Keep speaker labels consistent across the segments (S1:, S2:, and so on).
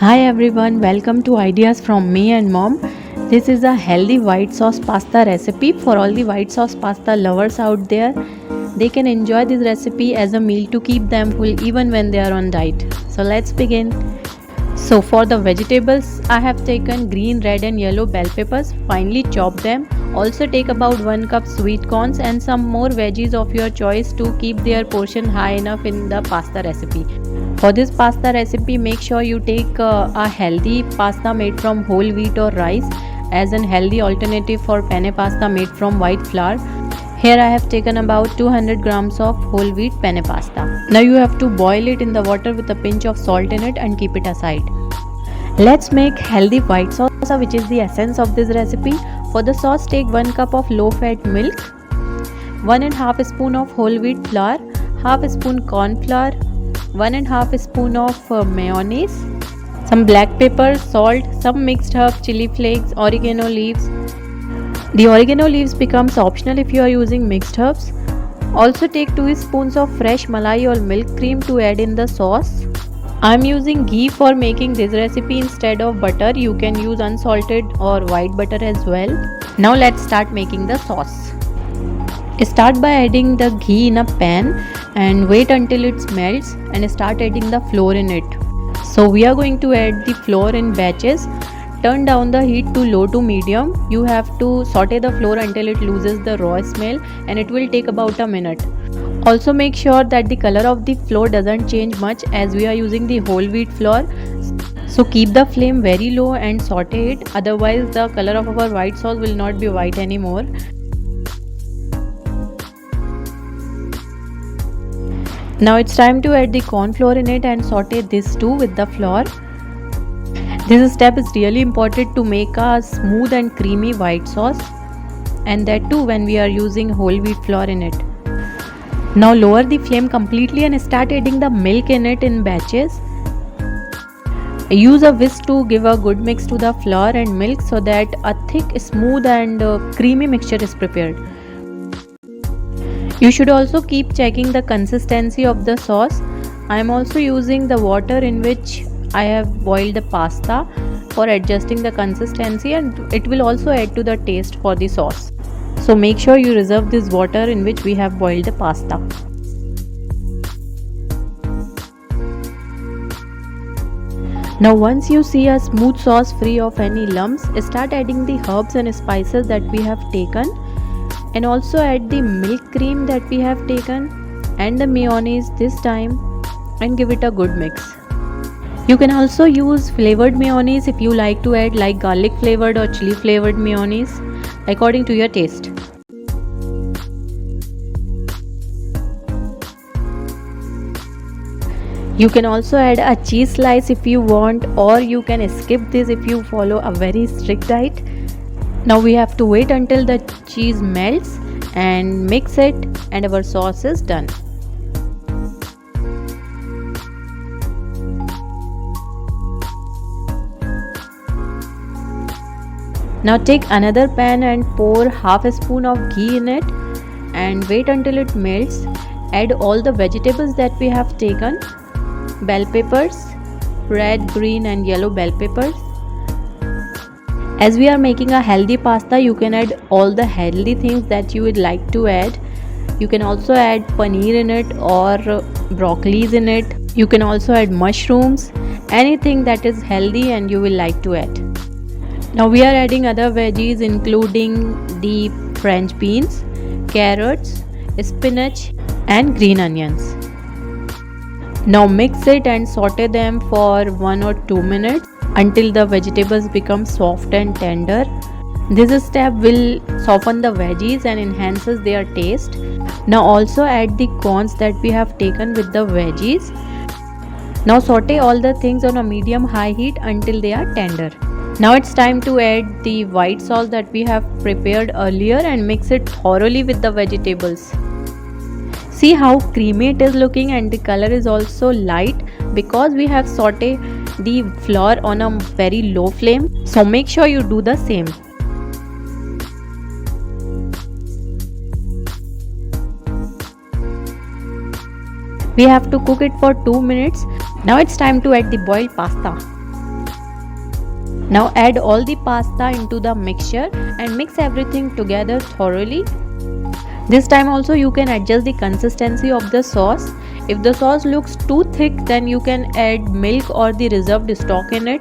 S1: Hi everyone, welcome to Ideas from Me and Mom. This is a healthy white sauce pasta recipe for all the white sauce pasta lovers out there. They can enjoy this recipe as a meal to keep them full even when they are on diet. So let's begin. So for the vegetables, I have taken green, red and yellow bell peppers, finely chop them. Also take about 1 cup sweet corns and some more veggies of your choice to keep their portion high enough in the pasta recipe. For this pasta recipe, make sure you take a healthy pasta made from whole wheat or rice as an healthy alternative for penne pasta made from white flour. Here I have taken about 200 grams of whole wheat penne pasta. Now you have to boil it in the water with a pinch of salt in it and keep it aside. Let's make healthy white sauce, which is the essence of this recipe. For the sauce, take 1 cup of low fat milk, 1 and half spoon of whole wheat flour, half spoon corn flour, 1 and half spoon of mayonnaise, some black pepper, salt, some mixed herb, chili flakes, oregano leaves. The oregano leaves becomes optional if you are using mixed herbs. Also take 2 spoons of fresh malai or milk cream to add in the sauce. I am using ghee for making this recipe instead of butter. You can use unsalted or white butter as well. Now let's start making the sauce. Start by adding the ghee in a pan and wait until it melts and start adding the flour in it. So we are going to add the flour in batches. Turn down the heat to low to medium. You have to saute the flour until it loses the raw smell and it will take about a minute. Also make sure that the color of the flour doesn't change much as we are using the whole wheat flour. So keep the flame very low and saute it, otherwise the color of our white sauce will not be white anymore. Now it's time to add the corn flour in it and saute this too with the flour. This step is really important to make a smooth and creamy white sauce, and that too when we are using whole wheat flour in it. Now lower the flame completely and start adding the milk in it in batches. Use a whisk to give a good mix to the flour and milk so that a thick, smooth and creamy mixture is prepared. You should also keep checking the consistency of the sauce. I am also using the water in which I have boiled the pasta for adjusting the consistency, and it will also add to the taste for the sauce. So make sure you reserve this water in which we have boiled the pasta. Now once you see a smooth sauce free of any lumps, start adding the herbs and spices that we have taken, and also add the milk cream that we have taken and the mayonnaise this time, and give it a good mix. You can also use flavored mayonnaise if you like to add, like garlic flavored or chili flavored mayonnaise, according to your taste. You can also add a cheese slice if you want, or you can skip this if you follow a very strict diet. Now we have to wait until the cheese melts and mix it, and our sauce is done. Now take another pan and pour half a spoon of ghee in it and wait until it melts. Add all the vegetables that we have taken. Bell peppers, red, green and yellow bell peppers. As we are making a healthy pasta, you can add all the healthy things that you would like to add. You can also add paneer in it or broccolis in it. You can also add mushrooms, anything that is healthy and you will like to add. Now we are adding other veggies including the French beans, carrots, spinach and green onions. Now mix it and saute them for 1 or 2 minutes until the vegetables become soft and tender. This step will soften the veggies and enhances their taste. Now also add the corns that we have taken with the veggies. Now saute all the things on a medium-high heat until they are tender. Now it's time to add the white sauce that we have prepared earlier and mix it thoroughly with the vegetables. See how creamy it is looking, and the color is also light because we have sauteed the flour on a very low flame. So make sure you do the same. We have to cook it for 2 minutes. Now it's time to add the boiled pasta. Now add all the pasta into the mixture and mix everything together thoroughly. This time also you can adjust the consistency of the sauce. If the sauce looks too thick, then you can add milk or the reserved stock in it.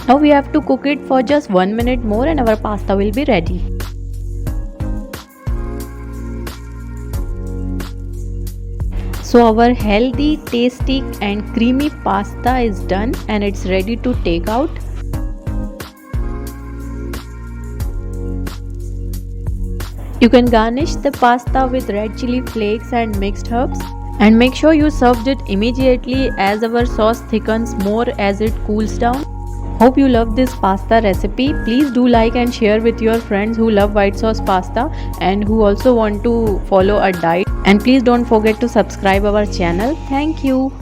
S1: Now we have to cook it for just 1 minute more and our pasta will be ready. So our healthy, tasty and creamy pasta is done and it's ready to take out. You can garnish the pasta with red chili flakes and mixed herbs. And make sure you served it immediately as our sauce thickens more as it cools down. Hope you love this pasta recipe. Please do like and share with your friends who love white sauce pasta and who also want to follow a diet. And please don't forget to subscribe our channel. Thank you.